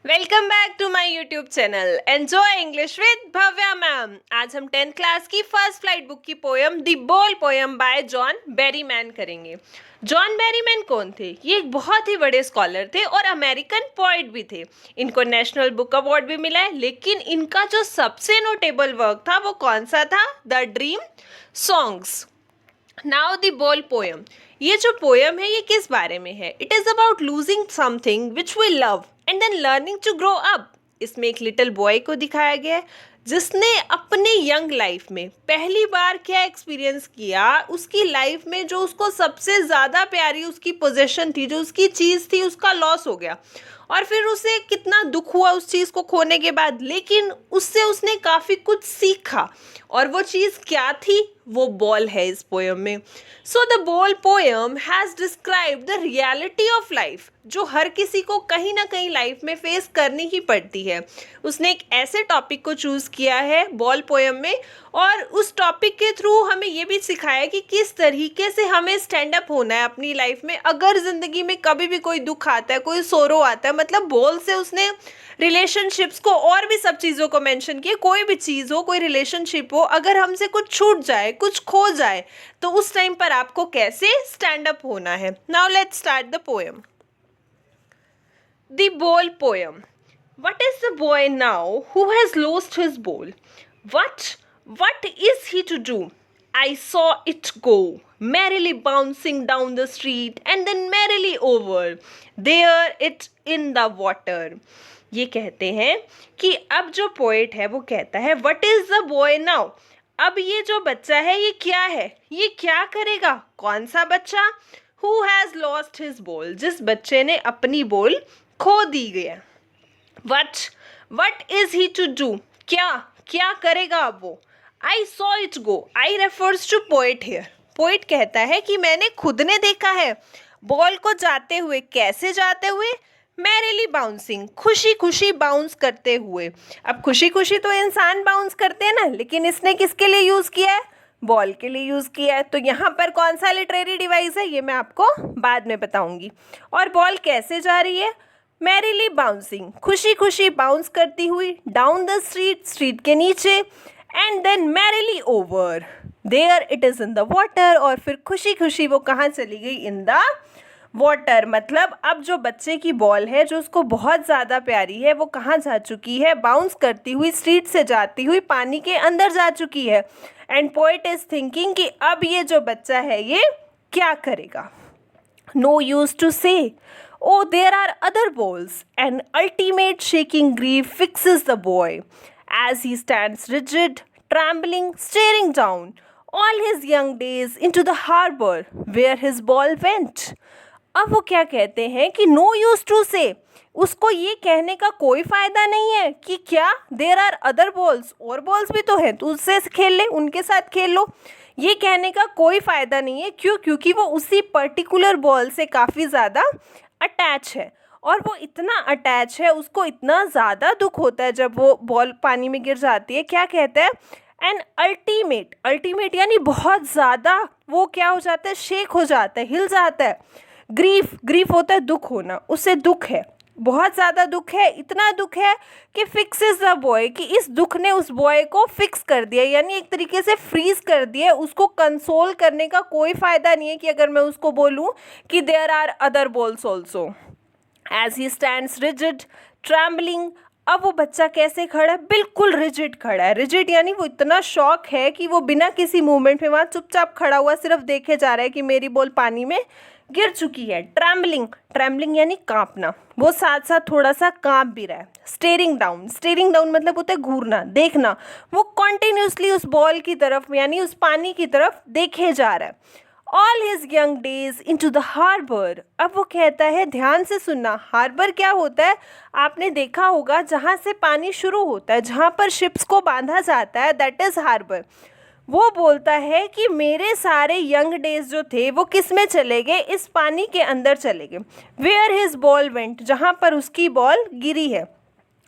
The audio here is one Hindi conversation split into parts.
Welcome back to my YouTube channel enjoy English with Bhavya ma'am. आज हम 10th क्लास की फर्स्ट फ्लाइट बुक की poem the ball poem by John Berryman करेंगे। जॉन बेरीमैन कौन थे? ये एक बहुत ही बड़े स्कॉलर थे और अमेरिकन पोइट भी थे। इनको नेशनल बुक अवार्ड भी मिला है, लेकिन इनका जो सबसे नोटेबल वर्क था वो कौन सा था? The dream songs. Now the ball poem. ये जो पोयम है ये किस बारे में है? It is about losing something which we love and then learning to grow up. इसमें एक लिटिल बॉय को दिखाया गया है जिसने अपने यंग लाइफ में पहली बार क्या एक्सपीरियंस किया। उसकी लाइफ में जो उसको सबसे ज़्यादा प्यारी उसकी पोजेशन थी, जो उसकी चीज़ थी, उसका लॉस हो गया और फिर उसे कितना दुख हुआ उस चीज़ को खोने के बाद, लेकिन उससे उसने काफ़ी कुछ सीखा। और वो चीज़ क्या थी? वो बॉल है इस पोयम में। So the ball poem has describe the reality of life, जो हर किसी को कहीं ना कहीं लाइफ में फेस करनी ही पड़ती है। उसने एक ऐसे टॉपिक को चूज़ किया है बॉल पोयम में, और उस टॉपिक के थ्रू हमें ये भी सिखाया कि किस तरीके से हमें स्टैंड अप होना है अपनी लाइफ में। अगर ज़िंदगी में कभी भी कोई दुख आता है, कोई सोरो आता है, मतलब बॉल से उसने रिलेशनशिप्स को और भी सब चीज़ों को मेंशन किया। कोई भी चीज़ हो, कोई रिलेशनशिप हो, अगर हमसे कुछ छूट जाए, कुछ खो जाए, तो उस टाइम पर आपको कैसे स्टैंड अप होना है। Now let's start the poem. The bowl poem. What is the boy now who has lost his bowl? What is he to do? I saw it go, merrily bouncing down the street and then merrily over. There it in the water. ये कहते हैं कि अब जो पोएट है वो कहता है what is the boy now. अब ये जो बच्चा है ये क्या है? ये क्या करेगा? कौन सा बच्चा? Who has lost his ball? जिस बच्चे ने अपनी बॉल खो दी गया। What is he to do? क्या करेगा अब वो? I saw it go. I refers to poet here. Poet कहता है कि मैंने खुद ने देखा है बॉल को जाते हुए। कैसे जाते हुए? मैरिली बाउंसिंग, खुशी खुशी बाउंस करते हुए। अब खुशी खुशी तो इंसान बाउंस करते हैं ना, लेकिन इसने किसके लिए यूज़ किया है? बॉल के लिए यूज़ किया है। तो यहाँ पर कौन सा लिटरेरी डिवाइस है ये मैं आपको बाद में बताऊंगी। और बॉल कैसे जा रही है? मैरिली बाउंसिंग, खुशी खुशी बाउंस करती हुई, डाउन द स्ट्रीट, स्ट्रीट के नीचे, and then merrily over, there it is in the water. और फिर खुशी खुशी वो कहाँ चली गई? In the water. मतलब अब जो बच्चे की बॉल है, जो उसको बहुत ज़्यादा प्यारी है, वो कहाँ जा चुकी है? बाउंस करती हुई, स्ट्रीट से जाती हुई पानी के अंदर जा चुकी है। एंड पोएट इज थिंकिंग कि अब ये जो बच्चा है ये क्या करेगा? नो यूज टू से, oh, there are other balls. An ultimate shaking grief fixes the boy as he stands rigid, trembling, staring down all his young days into the harbor where his ball went. अब वो क्या कहते हैं कि नो यूज टू से, उसको ये कहने का कोई फ़ायदा नहीं है कि क्या देर आर अदर बॉल्स, और बॉल्स भी तो हैं, तो उससे खेल ले, उनके साथ खेल लो। ये कहने का कोई फ़ायदा नहीं है। क्यों? क्योंकि वो उसी पर्टिकुलर बॉल से काफ़ी ज़्यादा अटैच है, और वो इतना अटैच है, उसको इतना ज़्यादा दुख होता है जब वो बॉल पानी में गिर जाती है। क्या कहता है? एन अल्टीमेट, अल्टीमेट यानी बहुत ज़्यादा वो क्या हो जाता है? शेक हो जाता है, हिल जाता है। ग्रीफ होता है दुख होना, उससे दुख है, बहुत ज़्यादा दुख है, इतना दुख है कि फिक्सेस द बॉय, कि इस दुख ने उस बॉय को फिक्स कर दिया, यानी एक तरीके से फ्रीज कर दिया। उसको कंसोल करने का कोई फ़ायदा नहीं है कि अगर मैं उसको बोलूँ कि there are other balls also. As he stands rigid, trembling. अब वो बच्चा कैसे खड़ा है? बिल्कुल रिजिड खड़ा है। रिजिड यानी वो इतना शॉक है कि वो बिना किसी मूवमेंट में वहाँ चुपचाप खड़ा हुआ सिर्फ देखे जा रहा है कि मेरी बॉल पानी में गिर चुकी है। ट्रैम्बलिंग यानी कांपना, वो साथ साथ थोड़ा सा कांप भी रहा है। स्टेरिंग डाउन मतलब होता है घूरना, देखना। वो कॉन्टिन्यूसली उस बॉल की तरफ यानी उस पानी की तरफ देखे जा रहा है। All his young days into the harbour. अब वो कहता है, ध्यान से सुनना, हार्बर क्या होता है? आपने देखा होगा जहाँ से पानी शुरू होता है, जहाँ पर शिप्स को बांधा जाता है, दैट इज़ हार्बर। वो बोलता है कि मेरे सारे यंग डेज जो थे वो किस में चले गए? इस पानी के अंदर चले गए। वेयर हिज बॉल वेंट, जहाँ पर उसकी बॉल गिरी है।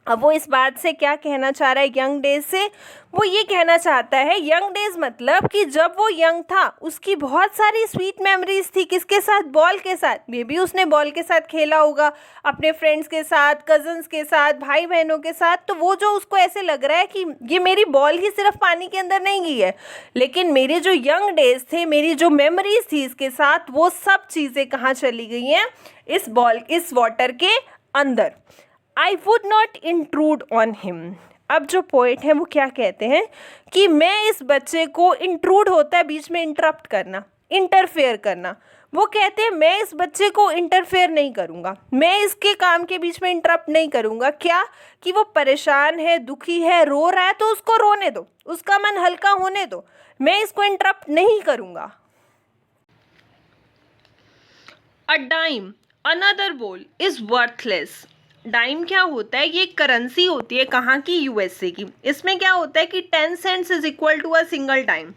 अब वो इस बात से क्या कहना चाह रहा है यंग डेज से? वो ये कहना चाहता है यंग डेज मतलब कि जब वो यंग था उसकी बहुत सारी स्वीट मेमोरीज थी। किसके साथ? बॉल के साथ। मे बी उसने बॉल के साथ खेला होगा, अपने फ्रेंड्स के साथ, कजन्स के साथ, भाई बहनों के साथ। तो वो जो उसको ऐसे लग रहा है कि ये मेरी बॉल ही सिर्फ पानी के अंदर नहीं गई है, लेकिन मेरे जो यंग डेज थे, मेरी जो मेमोरीज थी इसके साथ, वो सब चीज़ें कहाँ चली गई हैं? इस वाटर के अंदर। I would not intrude on him. अब जो पोइट हैं वो क्या कहते हैं कि मैं इस बच्चे को, इंट्रूड होता है बीच में इंटरप्ट करना, इंटरफेयर करना। वो कहते हैं मैं इस बच्चे को इंटरफेयर नहीं करूँगा, मैं इसके काम के बीच में इंटरप्ट नहीं करूँगा। क्या? कि वो परेशान है, दुखी है, रो रहा है तो उसको रोने दो, उसका मन हल्का होने दो, मैं इसको इंटरप्ट नहीं करूँगा। A dime another ball is worthless. Dime क्या होता है? ये एक करेंसी होती है, कहाँ की? यूएसए की। इसमें क्या होता है कि 10 cents is equal to a single dime.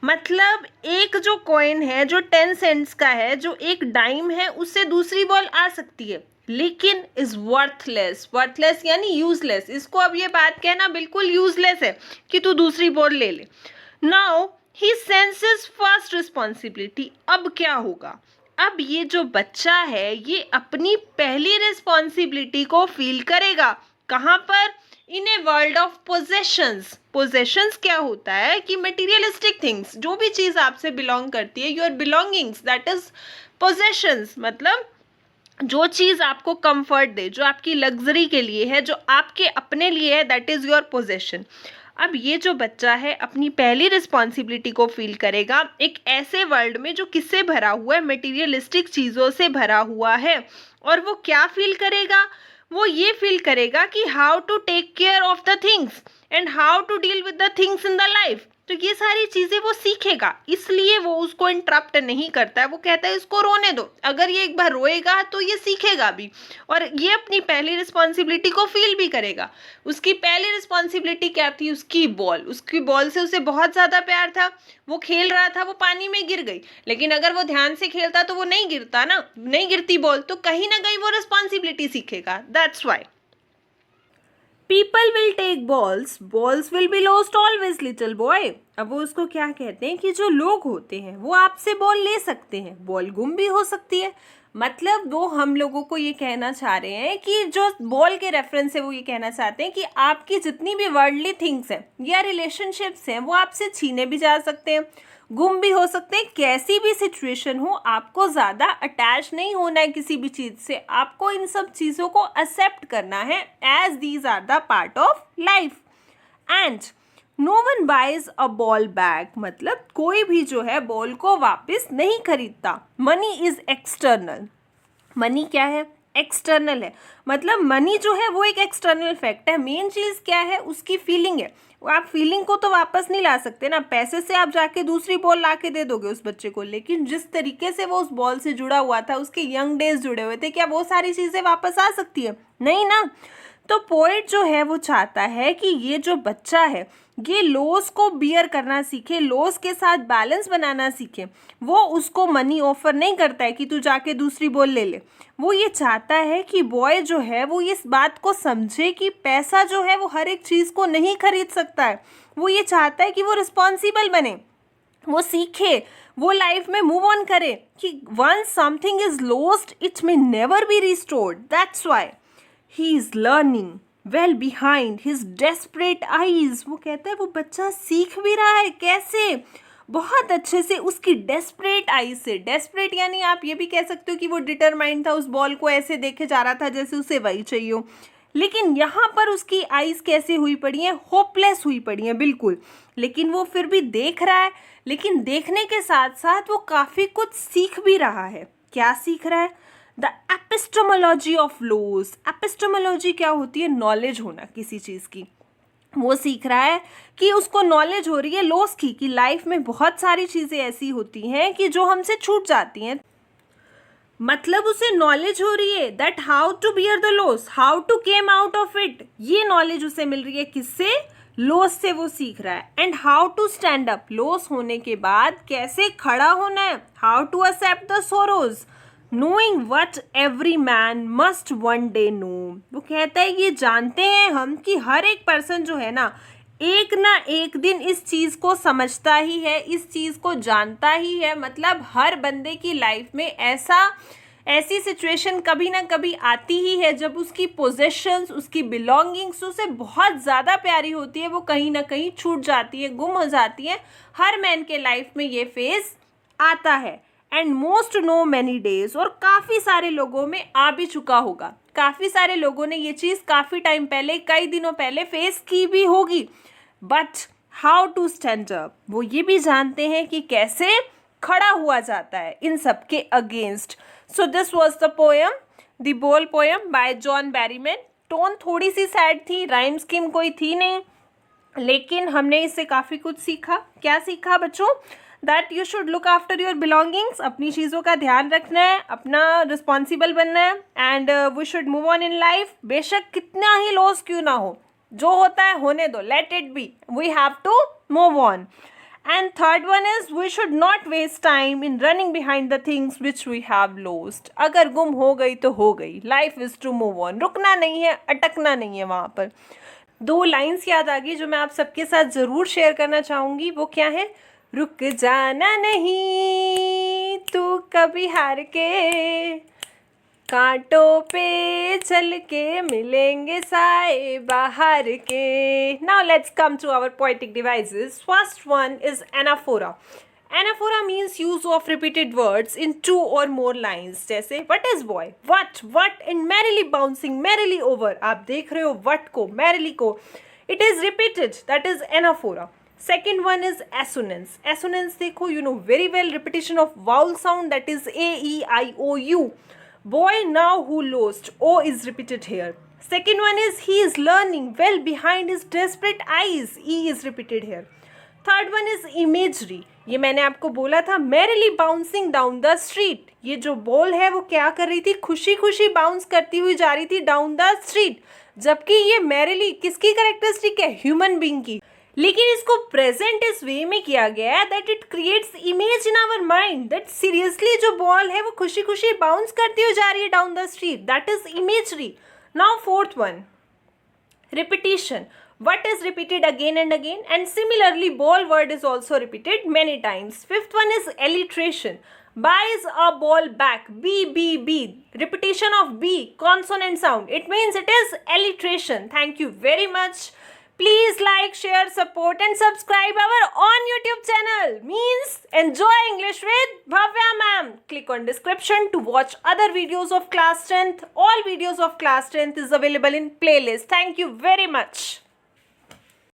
मतलब एक जो कॉइन है जो 10 सेंट्स का है, जो एक डाइम है, उससे दूसरी बॉल आ सकती है, लेकिन इज वर्थलेस। वर्थलेस यानी यूजलेस। इसको अब ये बात कहना बिल्कुल यूजलेस है कि तू दूसरी बॉल ले ले। Now he senses first responsibility. अब क्या होगा? अब ये जो बच्चा है ये अपनी पहली रिस्पॉन्सिबिलिटी को फील करेगा। कहाँ पर? इन a world of possessions. Possessions क्या होता है कि मटेरियलिस्टिक थिंग्स, जो भी चीज़ आपसे बिलोंग करती है, your belongings, that is possessions. मतलब जो चीज़ आपको कंफर्ट दे, जो आपकी लग्जरी के लिए है, जो आपके अपने लिए है, दैट इज़ योर पोजेशन। अब ये जो बच्चा है अपनी पहली रिस्पॉन्सिबिलिटी को फील करेगा एक ऐसे वर्ल्ड में जो किससे भरा हुआ है? मटेरियलिस्टिक चीज़ों से भरा हुआ है। और वो क्या फील करेगा? वो ये फील करेगा कि how to take care of the things and how to deal with the things in the life. तो ये सारी चीज़ें वो सीखेगा, इसलिए वो उसको इंटरप्ट नहीं करता है। वो कहता है इसको रोने दो, अगर ये एक बार रोएगा तो ये सीखेगा भी, और ये अपनी पहली रिस्पॉन्सिबिलिटी को फील भी करेगा। उसकी पहली रिस्पॉन्सिबिलिटी क्या थी? उसकी बॉल। उसकी बॉल से उसे बहुत ज़्यादा प्यार था, वो खेल रहा था, वो पानी में गिर गई, लेकिन अगर वो ध्यान से खेलता तो वो नहीं गिरता ना, नहीं गिरती बॉल, तो कहीं ना कहीं वो रिस्पॉन्सिबिलिटी सीखेगा। That's why people will take balls, balls will be lost always little boy. अब वो उसको क्या कहते हैं कि जो लोग होते हैं वो आपसे बॉल ले सकते हैं, बॉल गुम भी हो सकती है। मतलब वो हम लोगों को ये कहना चाह रहे हैं कि जो बॉल के रेफरेंस है वो ये कहना चाहते हैं कि आपकी जितनी भी वर्ल्डली थिंग्स हैं या रिलेशनशिप्स हैं वो आपसे छीने भी जा सकते हैं, गुम भी हो सकते हैं। कैसी भी सिचुएशन हो, आपको ज़्यादा अटैच नहीं होना है किसी भी चीज़ से, आपको इन सब चीज़ों को एक्सेप्ट करना है as these are the part of life. And no one buys a ball back. मतलब कोई भी जो है बॉल को वापस नहीं खरीदता। Money is external. मनी क्या है? एक्सटर्नल है। मतलब मनी जो है वो एक एक्सटर्नल फैक्ट है। मेन चीज़ क्या है? उसकी फीलिंग है। आप फीलिंग को तो वापस नहीं ला सकते ना, पैसे से आप जाके दूसरी बॉल ला के दे दोगे उस बच्चे को, लेकिन जिस तरीके से वो उस बॉल से जुड़ा हुआ था, उसके यंग डेज जुड़े हुए थे, क्या वो सारी चीज़ें वापस आ सकती है? नहीं ना। तो पोएट जो है वो चाहता है कि ये जो बच्चा है ये लॉस को बियर करना सीखे, लॉस के साथ बैलेंस बनाना सीखे। वो उसको मनी ऑफर नहीं करता है कि तू जाके दूसरी बॉल ले ले। वो ये चाहता है कि बॉय जो है वो इस बात को समझे कि पैसा जो है वो हर एक चीज़ को नहीं खरीद सकता है। वो ये चाहता है कि वो रिस्पॉन्सिबल बने, वो सीखे, वो लाइफ में मूव ऑन करे कि once something is lost it may never be restored. That's why he is learning well behind his desperate eyes. वो कहता है वो बच्चा सीख भी रहा है। कैसे? बहुत अच्छे से उसकी डेस्परेट आईज से। डेस्परेट यानी आप ये भी कह सकते हो कि वो डिटरमाइंड था, उस बॉल को ऐसे देखे जा रहा था जैसे उसे वही चाहिए हो। लेकिन यहाँ पर उसकी आईज कैसे हुई पड़ी हैं? होपलेस हुई पड़ी हैं बिल्कुल। लेकिन वो फिर भी देख रहा है, लेकिन देखने के साथ साथ वो काफ़ी कुछ सीख भी रहा है। क्या सीख रहा है? The epistemology of loss. Epistemology क्या होती है? नॉलेज होना किसी चीज़ की। वो सीख रहा है कि उसको नॉलेज हो रही है लॉस की, कि लाइफ में बहुत सारी चीज़ें ऐसी होती हैं कि जो हमसे छूट जाती हैं। मतलब उसे नॉलेज हो रही है that how to bear the loss, how to came out of it. ये नॉलेज उसे मिल रही है किससे? लॉस से वो सीख रहा है। And how to stand up, loss होने के बाद कैसे खड़ा होना है। How to accept the sorrows, knowing what every man must one day know। वो कहता है ये जानते हैं हम कि हर एक पर्सन जो है ना एक दिन इस चीज़ को समझता ही है, इस चीज़ को जानता ही है। मतलब हर बंदे की लाइफ में ऐसी सिचुएशन कभी ना कभी आती ही है जब उसकी पोजेशंस, उसकी बिलोंगिंग्स उसे बहुत ज़्यादा प्यारी होती है, वो कहीं ना कहीं छूट जाती है, गुम हो जाती है। हर मैन के लाइफ में ये फेज आता है। And most know many days, और काफ़ी सारे लोगों में आ भी चुका होगा। काफ़ी सारे लोगों ने ये चीज़ काफ़ी टाइम पहले, कई दिनों पहले फेस की भी होगी। But how to stand up, वो ये भी जानते हैं कि कैसे खड़ा हुआ जाता है इन सब के against. So this was the poem, the ball poem by John Berryman. Tone थोड़ी सी सैड थी, राइम स्कीम कोई थी नहीं, लेकिन हमने इससे काफ़ी कुछ सीखा। क्या सीखा बच्चों? That you should look after your belongings, अपनी चीज़ों का ध्यान रखना है, अपना रिस्पॉन्सिबल बनना है। And we should move on in life. बेशक कितना ही लॉस क्यों ना हो, जो होता है होने दो, let it be, we have to move on. And third one is we should not waste time in running behind the things which we have lost. अगर गुम हो गई तो हो गई, life is to move on, रुकना नहीं है, अटकना नहीं है वहाँ पर। दो लाइन्स याद आ गई जो मैं आप सबके साथ ज़रूर शेयर करना चाहूँगी। वो क्या है? रुक जाना नहीं तू कभी हार के, कांटों पे चल के मिलेंगे साए बाहर के। Now let's come to our poetic devices. First one is anaphora. Anaphora means use of repeated words in 2 or more lines. जैसे what is boy, what and merrily bouncing merrily over. आप देख रहे हो वट को, मैरिली को, it is repeated, that is anaphora. Second one is assonance. Assonance देखो, you know very well, repetition of vowel sound, that is A, E, I, O, U. Boy now who lost, O is repeated here. Second one is he is learning well behind his desperate eyes, E is repeated here. Third one is imagery. ये मैंने आपको बोला था, merrily bouncing down the street. ये जो बॉल है वो क्या कर रही थी? खुशी खुशी बाउंस करती हुई जा रही थी down the street. जबकि ये merrily किसकी कैरेक्टरिस्टिक है? ह्यूमन बीइंग की। लेकिन इसको प्रेजेंट इस वे में किया गया है that it creates image in our mind that seriously जो बॉल है वो खुशी खुशी बाउंस करती हुई जा रही है down the street, that is imagery. Now fourth one, repetition. What is repeated again and again, and similarly ball word is also repeated many times. Fifth one is alliteration. Buys a ball back, B. Repetition of B, consonant sound. It means it is alliteration. Thank you very much. Please like, share, support and subscribe our on YouTube channel. Means enjoy English with Bhavya ma'am. Click on description to watch other videos of class 10th. All videos of class 10th is available in playlist. Thank you very much.